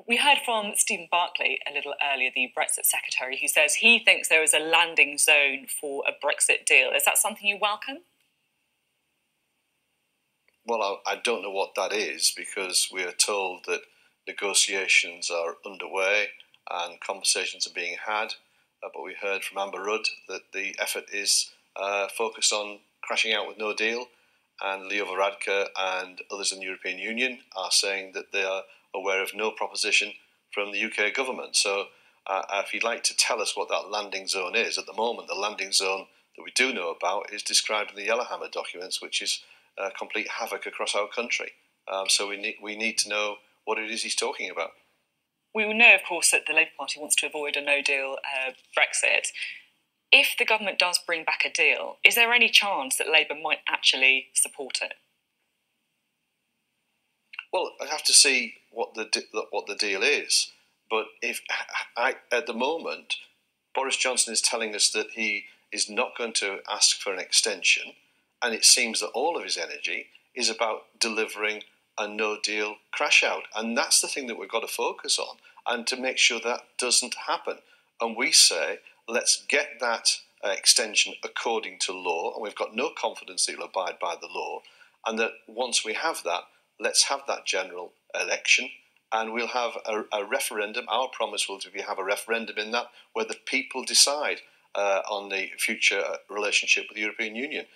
We heard from Stephen Barclay a little earlier, the Brexit secretary, who says he thinks there is a landing zone for a Brexit deal. Is that something you welcome? Well, I don't know what that is, because we are told that negotiations are underway and conversations are being had. But we heard from Amber Rudd that the effort is focused on crashing out with no deal. And Leo Varadkar and others in the European Union are saying that they are aware of no proposition from the UK government. So if you'd like to tell us what that landing zone is, at the moment the landing zone that we do know about is described in the Yellowhammer documents, which is complete havoc across our country. So we need to know what it is he's talking about. We will know, of course, that the Labour Party wants to avoid a no-deal Brexit. If the government does bring back a deal, is there any chance that Labour might actually support it? Well, I have to see what the deal is. But at the moment, Boris Johnson is telling us that he is not going to ask for an extension, and it seems that all of his energy is about delivering a no-deal crash-out. And that's the thing that we've got to focus on, and to make sure that doesn't happen. And we say, let's get that extension according to law, and we've got no confidence that he'll abide by the law, and that once we have that, let's have that general election, and we'll have a referendum. Our promise will be have a referendum in that, where the people decide on the future relationship with the European Union.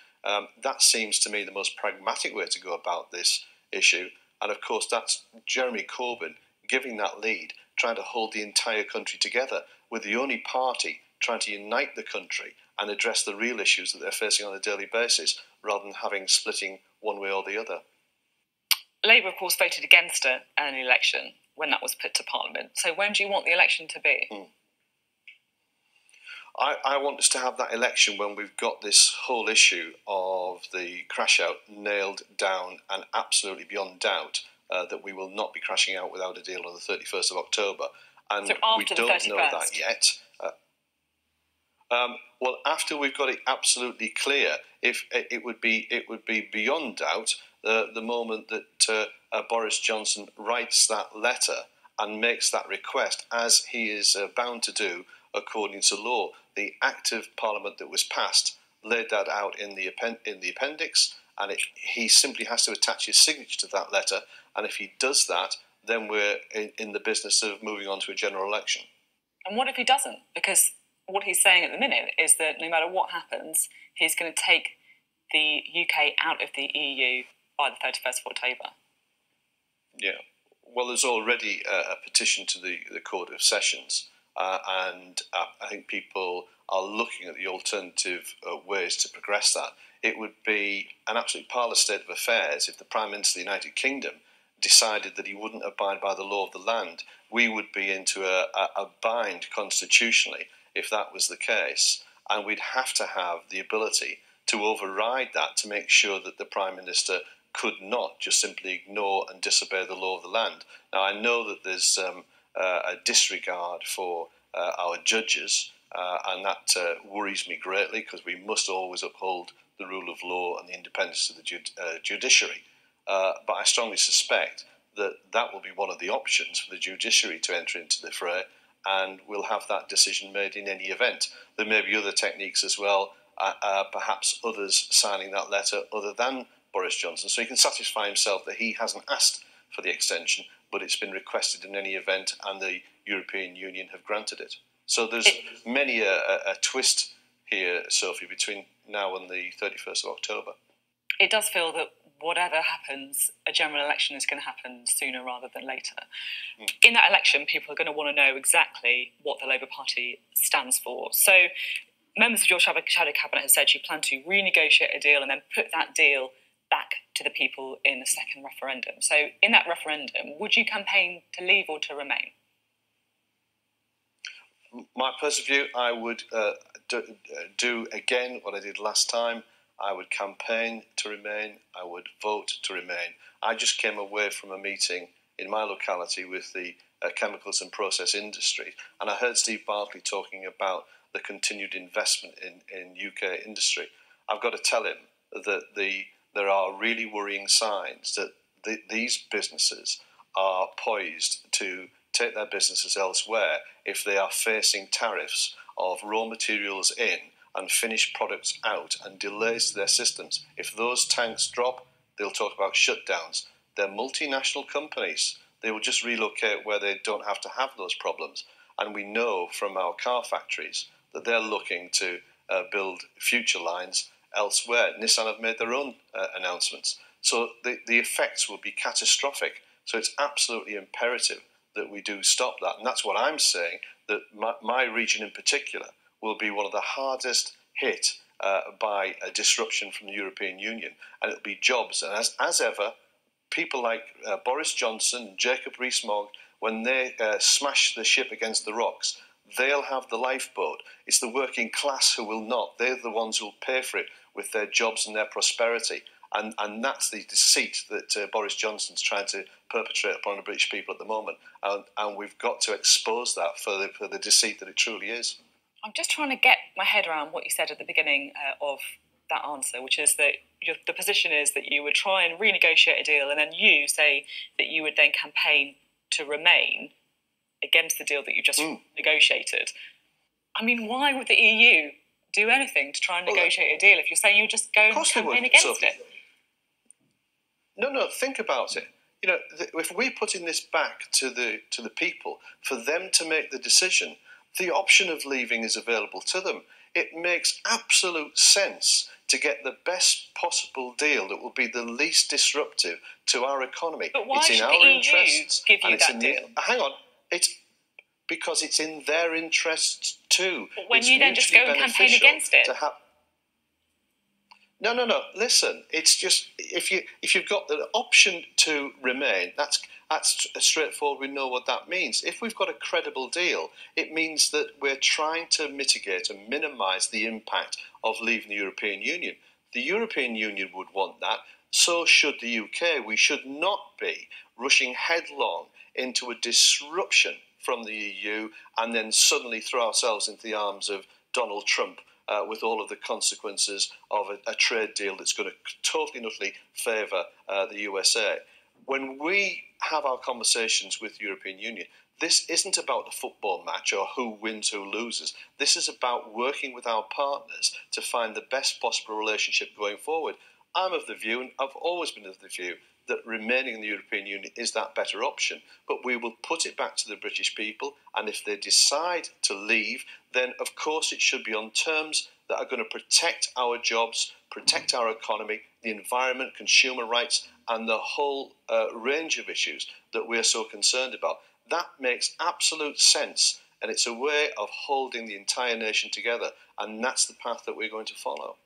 That seems to me the most pragmatic way to go about this issue. And of course, that's Jeremy Corbyn giving that lead, trying to hold the entire country together, with the only party trying to unite the country and address the real issues that they're facing on a daily basis, rather than having splitting one way or the other. Labour, of course, voted against an election when that was put to Parliament. So when do you want the election to be? I want us to have that election when we've got this whole issue of the crash out nailed down, and absolutely beyond doubt that we will not be crashing out without a deal on the 31st of October. And so we don't know that yet. Well, after we've got it absolutely clear, if it would be beyond doubt the moment that Boris Johnson writes that letter and makes that request, as he is bound to do according to law. The Act of Parliament that was passed laid that out in the appendix, and he simply has to attach his signature to that letter. And if he does that, then we're in the business of moving on to a general election. And what if he doesn't? Because what he's saying at the minute is that no matter what happens, he's going to take the UK out of the EU by the 31st of October. Yeah. Well, there's already a petition to the Court of Sessions, and I think people are looking at the alternative ways to progress that. It would be an absolute parlous state of affairs if the Prime Minister of the United Kingdom decided that he wouldn't abide by the law of the land. We would be into a bind constitutionally if that was the case, and we'd have to have the ability to override that to make sure that the Prime Minister could not just simply ignore and disobey the law of the land. Now, I know that there's a disregard for our judges, and that worries me greatly, because we must always uphold the rule of law and the independence of the judiciary. But I strongly suspect that that will be one of the options for the judiciary to enter into the fray, and we'll have that decision made in any event. There may be other techniques as well, perhaps others signing that letter other than Boris Johnson, so he can satisfy himself that he hasn't asked for the extension, but it's been requested in any event, and the European Union have granted it. So there's many a twist here, Sophie, between now and the 31st of October. It does feel that whatever happens, a general election is going to happen sooner rather than later. In that election, people are going to want to know exactly what the Labour Party stands for. So members of your shadow cabinet have said you plan to renegotiate a deal and then put that deal back to the people in a second referendum. So in that referendum, would you campaign to leave or to remain? My personal view, I would do again what I did last time. I would campaign to remain. I would vote to remain. I just came away from a meeting in my locality with the chemicals and process industry, and I heard Steve Barclay talking about the continued investment in UK industry. I've got to tell him that there are really worrying signs that these businesses are poised to take their businesses elsewhere if they are facing tariffs of raw materials in and finished products out and delays to their systems. If those tanks drop, they'll talk about shutdowns. They're multinational companies. They will just relocate where they don't have to have those problems. And we know from our car factories that they're looking to build future lines elsewhere. Nissan have made their own announcements. So the effects will be catastrophic. So it's absolutely imperative that we do stop that. And that's what I'm saying, that my region in particular will be one of the hardest hit by a disruption from the European Union. And it'll be jobs. And as ever, people like Boris Johnson, Jacob Rees-Mogg, when they smash the ship against the rocks, they'll have the lifeboat. It's the working class who will not. They're the ones who will pay for it with their jobs and their prosperity. And that's the deceit that Boris Johnson's trying to perpetrate upon the British people at the moment. And we've got to expose that for the deceit that it truly is. I'm just trying to get my head around what you said at the beginning of that answer, which is that the position is that you would try and renegotiate a deal, and then you say that you would then campaign to remain against the deal that you just negotiated. I mean, why would the EU do anything to try and negotiate a deal if you're saying you just go and campaign against it? No, think about it. You know, if we're putting this back to the people, for them to make the decision, the option of leaving is available to them. It makes absolute sense to get the best possible deal that will be the least disruptive to our economy. But why should the EU give you that deal? Hang on. It's because it's in their interests too. But when you then just go and campaign against it? No. Listen, it's just if you've got the option to remain, that's straightforward. We know what that means. If we've got a credible deal, it means that we're trying to mitigate and minimise the impact of leaving the European Union. The European Union would want that. So should the UK. We should not be rushing headlong into a disruption from the EU and then suddenly throw ourselves into the arms of Donald Trump with all of the consequences of a trade deal that's going to totally and utterly favour the USA. When we have our conversations with the European Union, this isn't about the football match or who wins, who loses. This is about working with our partners to find the best possible relationship going forward. I'm of the view, and I've always been of the view, that remaining in the European Union is that better option. But we will put it back to the British people, and if they decide to leave, then of course it should be on terms that are going to protect our jobs, protect our economy, the environment, consumer rights, and the whole range of issues that we're so concerned about. That makes absolute sense, and it's a way of holding the entire nation together, and that's the path that we're going to follow.